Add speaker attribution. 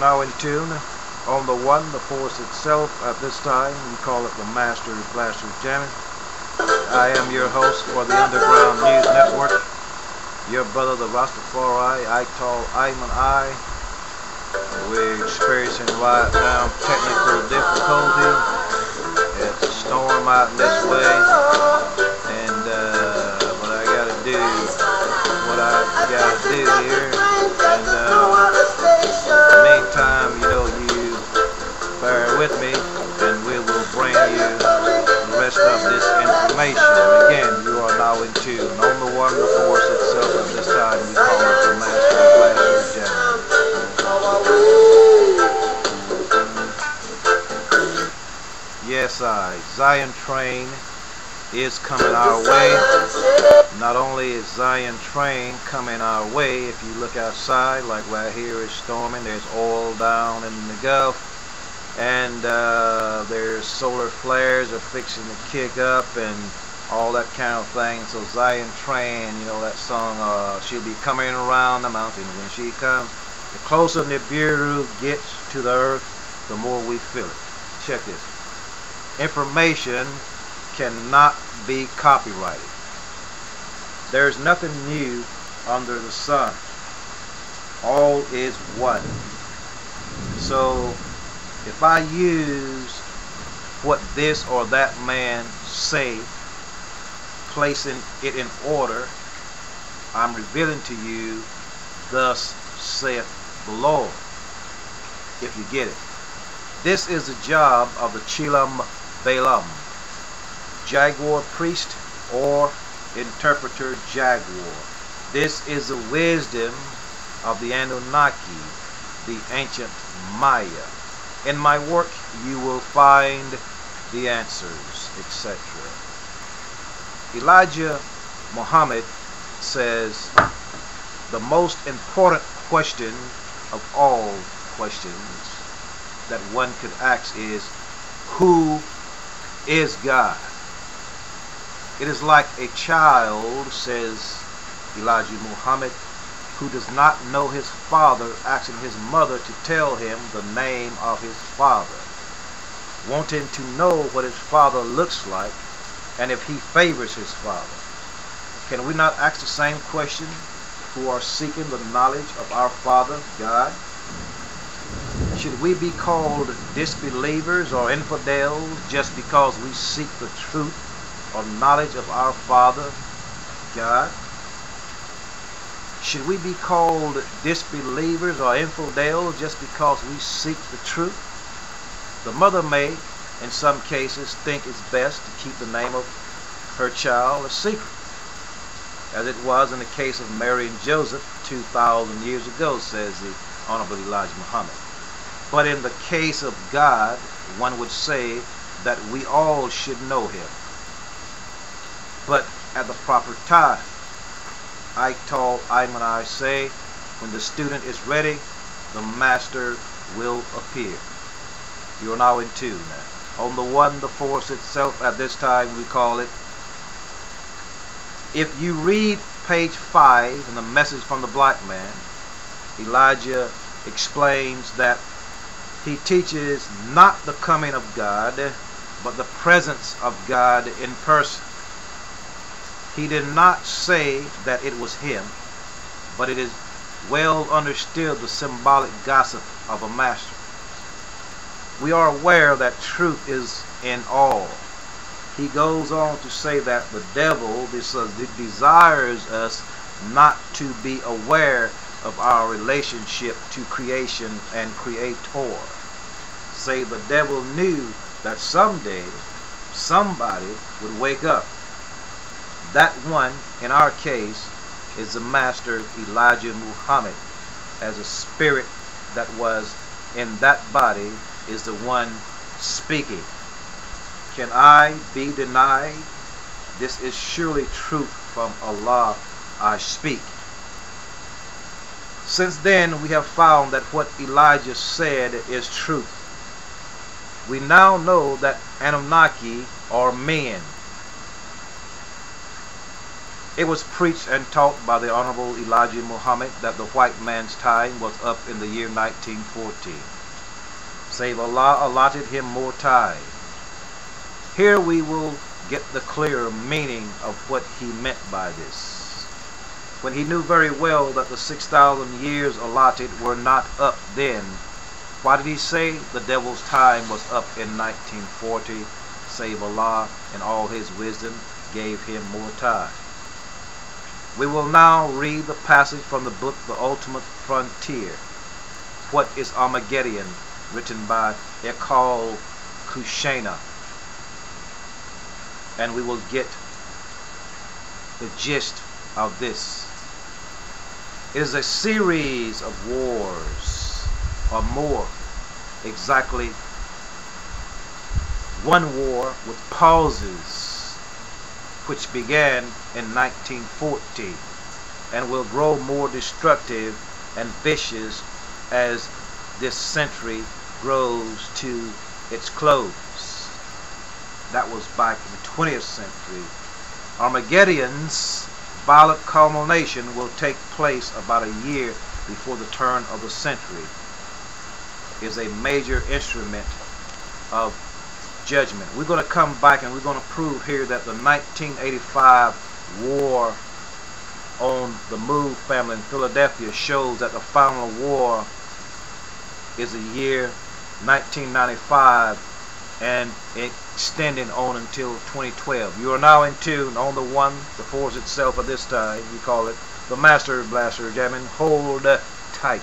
Speaker 1: now in tune on the one, the force itself. At this time, we call it the Master Blaster Jamming. I am your host for the Underground News Network. Your brother, the Rastafari, Anunakki. We're experiencing right now technical difficulty. It's a storm out this way, and what I gotta do here. And in the meantime, you bear with me, and we will bring you the rest of this information. Again, you are now in tune on the one, the force itself. At this time, we call it the Master Blaster Jamming. Yes, Zion Train is coming our way. Not only is Zion Train coming our way, if you look outside, like right here it's storming, there's oil down in the Gulf, and there's solar flares are fixing to kick up and all that kind of thing. So Zion Train, that song, she'll be coming around the mountain when she comes. The closer Nibiru gets to the earth, the more we feel it. Check this. Information cannot be copyrighted. There's nothing new under the sun. All is one. So if I use what this or that man say, placing it in order, I'm revealing to you, thus saith the Lord, if you get it. This is the job of the Chilam Balaam, Jaguar priest or interpreter Jaguar. This is the wisdom of the Anunakki, the ancient Maya. In my work you will find the answers, etc. Elijah Muhammad says the most important question of all questions that one could ask is, who is God? It is like a child, says Elijah Muhammad, who does not know his father, asking his mother to tell him the name of his father, wanting to know what his father looks like and if he favors his father. Can we not ask the same question who are seeking the knowledge of our Father, God? Should we be called disbelievers or infidels just because we seek the truth or knowledge of our Father, God? Should we be called disbelievers or infidels just because we seek the truth? The mother may, in some cases, think it's best to keep the name of her child a secret, as it was in the case of Mary and Joseph 2,000 years ago, says the Honorable Elijah Muhammad. But in the case of God, one would say that we all should know him. But at the proper time, I say, when the student is ready, the master will appear. You are now in tune now. On the one, the force itself, at this time we call it. If you read page 5 in the message from the black man, Elijah explains that he teaches not the coming of God, but the presence of God in person. He did not say that it was him, but it is well understood the symbolic gossip of a master. We are aware that truth is in all. He goes on to say that the devil desires us not to be aware of our relationship to creation and creator. Say the devil knew that someday somebody would wake up. That one, in our case, is the Master Elijah Muhammad, as a spirit that was in that body is the one speaking. Can I be denied? This is surely truth from Allah I speak. Since then we have found that what Elijah said is truth. We now know that Anunakki are men. It was preached and taught by the Honorable Elijah Muhammad that the white man's time was up in the year 1914. Save Allah allotted him more time. Here we will get the clearer meaning of what he meant by this. When he knew very well that the 6,000 years allotted were not up then, why did he say the devil's time was up in 1940? Save Allah in all his wisdom gave him more time. We will now read the passage from the book The Ultimate Frontier. What is Armageddon? Written by Ekal Kushana. And we will get the gist of this. It is a series of wars, or more exactly one war with pauses, which began in 1914 and will grow more destructive and vicious as this century grows to its close. That was back in the 20th century. Armageddon's violent culmination will take place about a year before the turn of the century. It is a major instrument of judgment. We're going to come back and we're going to prove here that the 1985 war on the Move family in Philadelphia shows that the final war is the year 1995 and extending on until 2012. You are now in tune on the one, the force itself at this time. We call it the Master Blaster jamming. Hold tight.